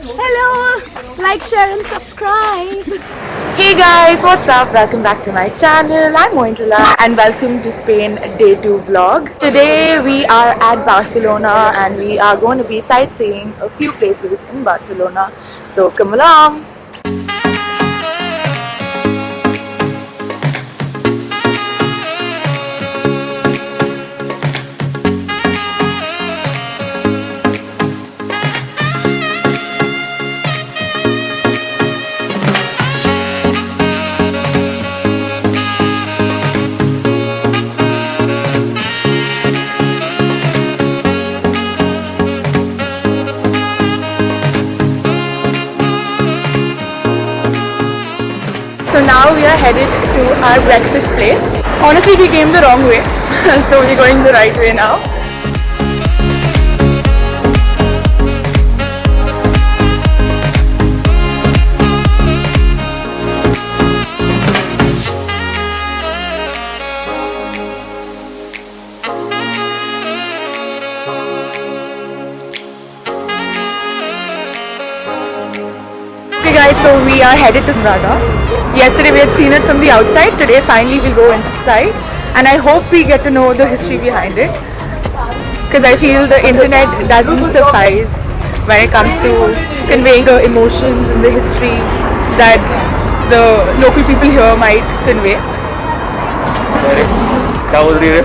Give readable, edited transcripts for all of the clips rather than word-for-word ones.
Hello! Like, share and subscribe. Hey guys, what's up? Welcome back to my channel. I'm Moindrila and welcome to Spain Day 2 vlog. Today we are at Barcelona and we are going to be sightseeing a few places in Barcelona. So come along! So now we are headed to our breakfast place. Honestly, we came the wrong way, so we're going the right way now. Okay guys, so we are headed to Sagrada. Yesterday we had seen it from the outside, today finally we'll go inside and I hope we get to know the history behind it, because I feel the internet doesn't suffice when it comes to conveying the emotions and the history that the local people here might convey. क्या बोल रही है?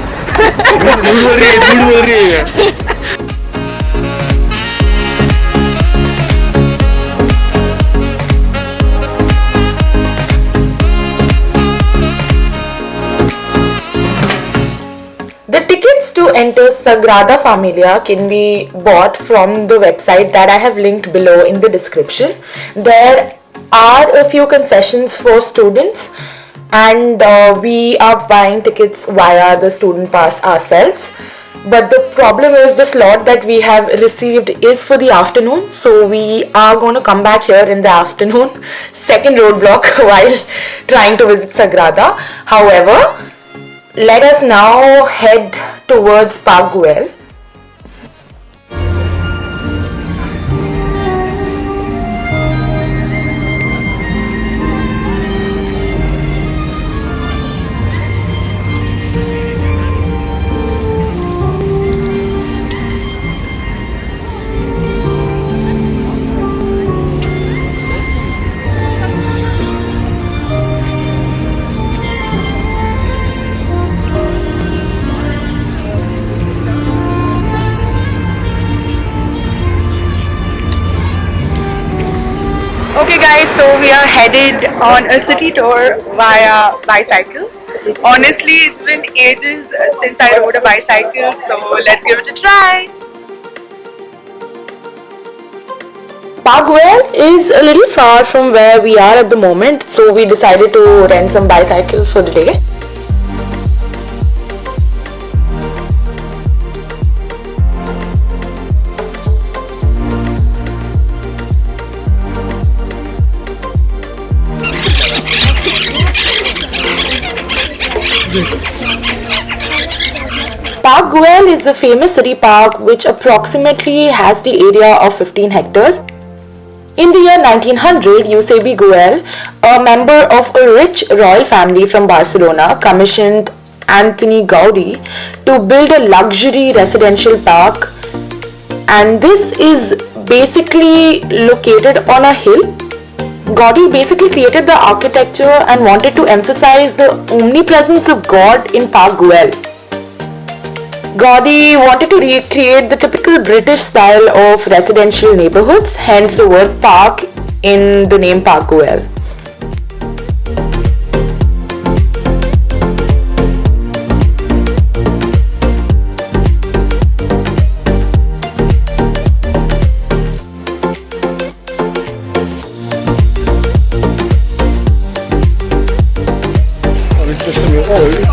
झूठ बोल रही है। The tickets to enter Sagrada Familia can be bought from the website that I have linked below in the description. There are a few concessions for students and we are buying tickets via the student pass ourselves. But the problem is the slot that we have received is for the afternoon, so we are going to come back here in the afternoon. Second roadblock while trying to visit Sagrada. However, let us now head towards Park Güell. Okay guys, so we are headed on a city tour via bicycles. Honestly, it's been ages since I rode a bicycle, so let's give it a try. Park Güell is a little far from where we are at the moment, so we decided to rent some bicycles for the day. Park Güell is the famous city park which approximately has the area of 15 hectares. In the year 1900, Eusebi Güell, a member of a rich royal family from Barcelona, commissioned Antoni Gaudí to build a luxury residential park, and this is basically located on a hill. Gaudí basically created the architecture and wanted to emphasize the omnipresence of God in Park Güell. Gaudí wanted to recreate the typical British style of residential neighborhoods, hence the word park in the name Park Güell.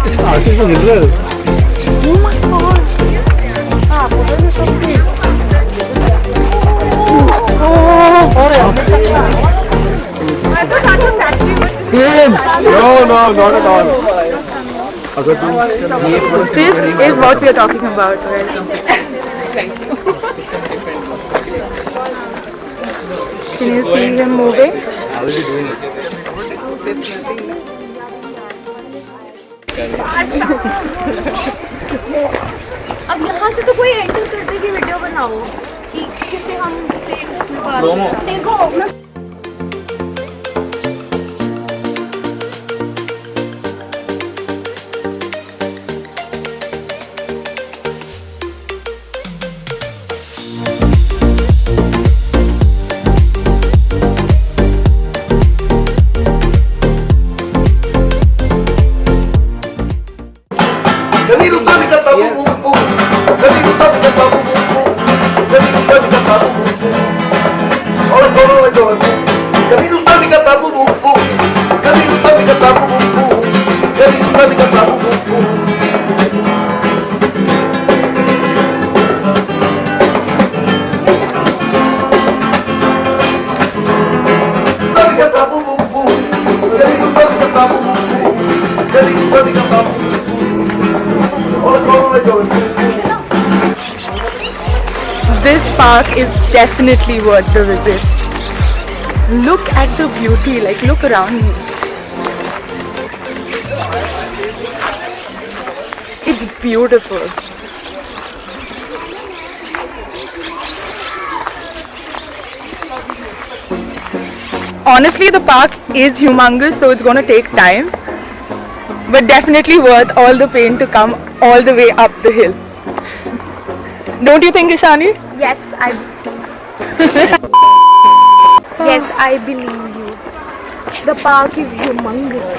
It's an artificial hill. Oh my god. No, not at all. This is what we are talking about, right? Can you see him moving? How is he doing it? अब यहाँ से तो कोई enter करने की video बनाओ कि किसे हम किसे उसमें बात Slow mo. देखो मैं This park is definitely worth the visit. Look at the beauty, like look around me. It's beautiful. Honestly, the park is humongous, so it's gonna take time. But definitely worth all the pain to come all the way up the hill. Don't you think, Ishani? yes I believe you. The park is humongous.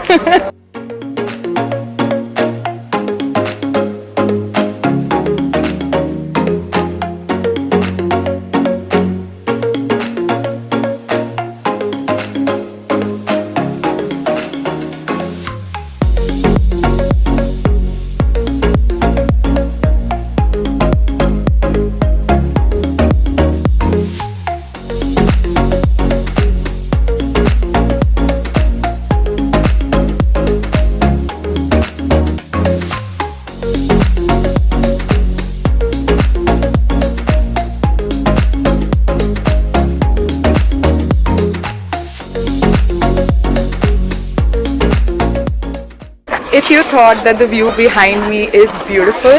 If you thought that the view behind me is beautiful,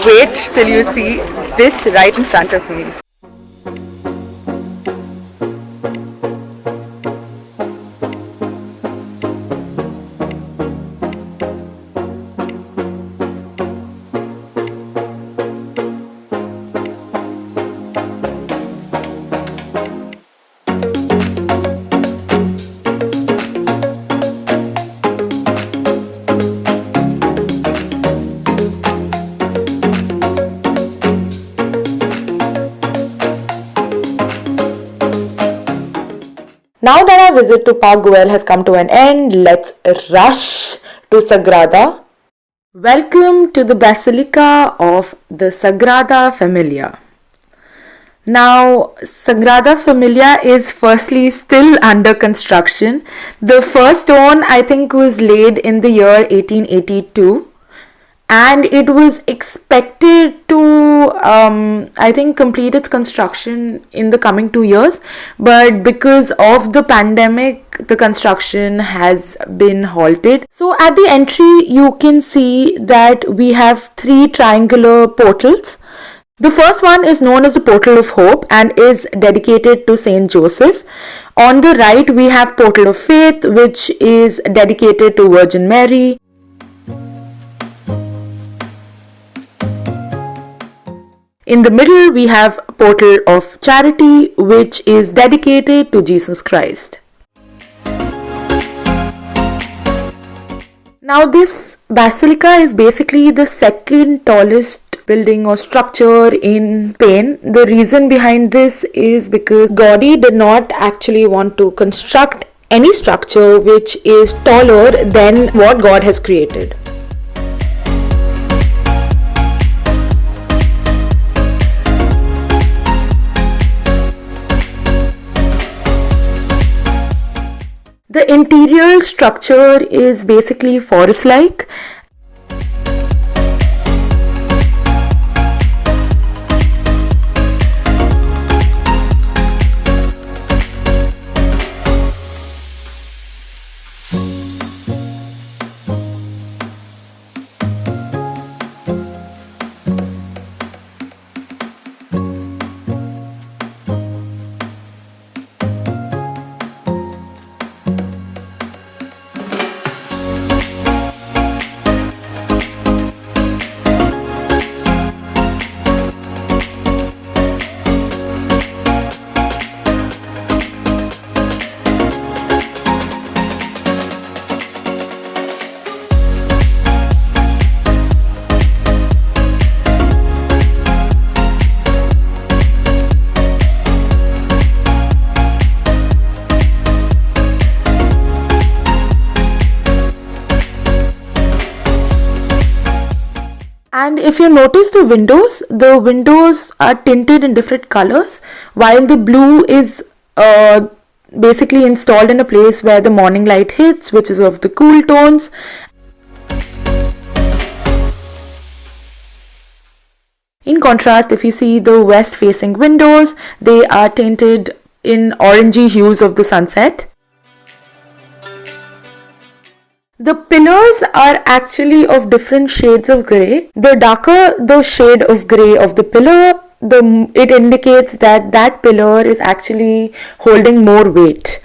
wait till you see this right in front of me. Now that our visit to Park Güell has come to an end, let's rush to Sagrada. Welcome to the Basilica of the Sagrada Familia. Now, Sagrada Familia is firstly still under construction. The first stone I think was laid in the year 1882. And it was expected to, I think, complete its construction in the coming 2 years. But because of the pandemic, the construction has been halted. So at the entry, you can see that we have 3 triangular portals. The first one is known as the Portal of Hope and is dedicated to Saint Joseph. On the right, we have Portal of Faith, which is dedicated to Virgin Mary. In the middle, we have Portal of Charity, which is dedicated to Jesus Christ. Now, this basilica is basically the second tallest building or structure in Spain. The reason behind this is because Gaudi did not actually want to construct any structure which is taller than what God has created. The interior structure is basically forest-like. And if you notice the windows are tinted in different colors, while the blue is basically installed in a place where the morning light hits, which is of the cool tones. In contrast, if you see the west facing windows, they are tinted in orangey hues of the sunset. The pillars are actually of different shades of grey. The darker the shade of grey of the pillar, it indicates that that pillar is actually holding more weight.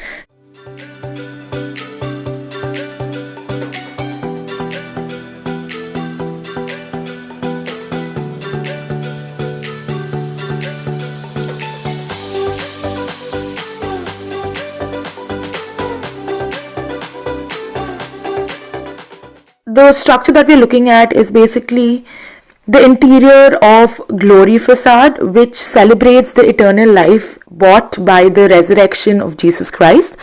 The structure that we're looking at is basically the interior of Glory Facade, which celebrates the eternal life bought by the resurrection of Jesus Christ.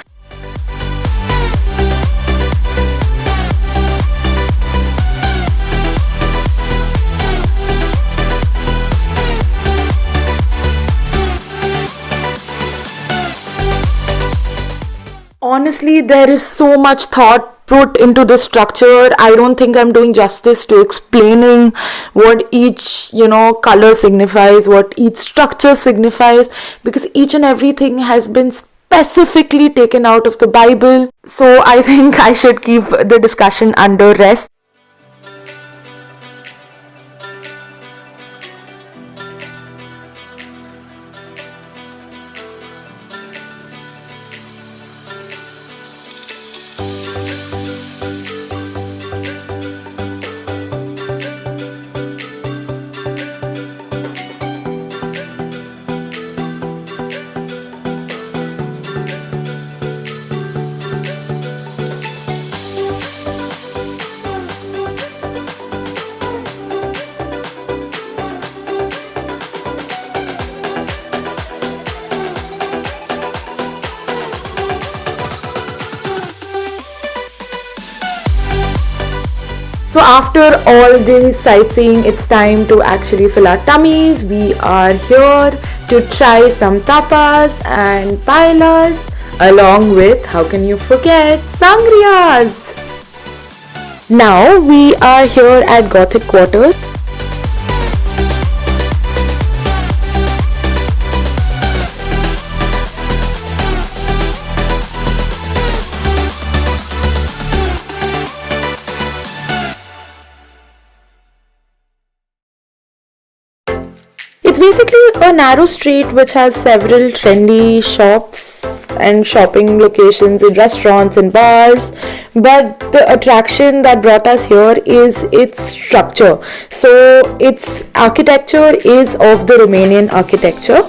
Honestly, there is so much thought put into the structure. I don't think I'm doing justice to explaining what each color signifies, what each structure signifies, because each and everything has been specifically taken out of the Bible. So I think I should keep the discussion under rest. So after all this sightseeing, it's time to actually fill our tummies. We are here to try some tapas and paellas, along with, how can you forget, sangrias. Now we are here at Gothic Quarters. It's basically a narrow street which has several trendy shops and shopping locations and restaurants and bars, but the attraction that brought us here is its structure. So its architecture is of the Romanian architecture.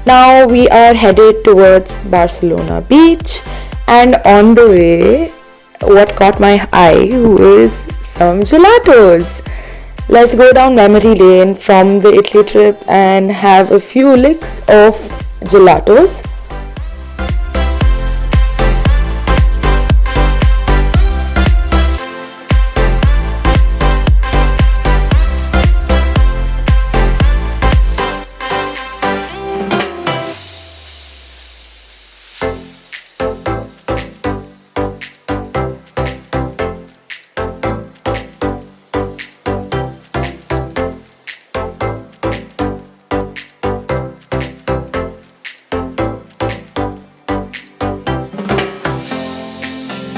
Now we are headed towards Barcelona beach, and on the way, what caught my eye was some gelatos. Let's go down memory lane from the Italy trip and have a few licks of gelatos.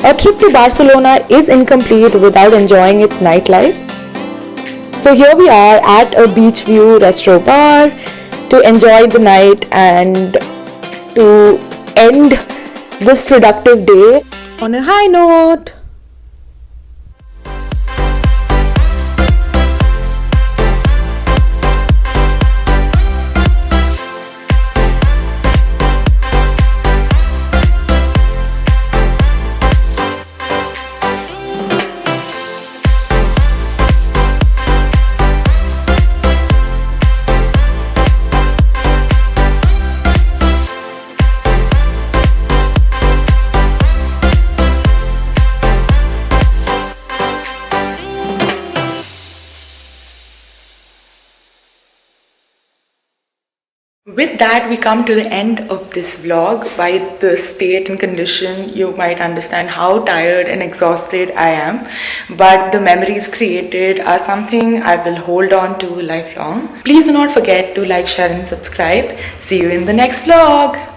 A trip to Barcelona is incomplete without enjoying its nightlife. So here we are at a beach view restaurant bar to enjoy the night and to end this productive day on a high note. With that, we come to the end of this vlog. By the state and condition, you might understand how tired and exhausted I am. But the memories created are something I will hold on to lifelong. Please do not forget to like, share and subscribe. See you in the next vlog.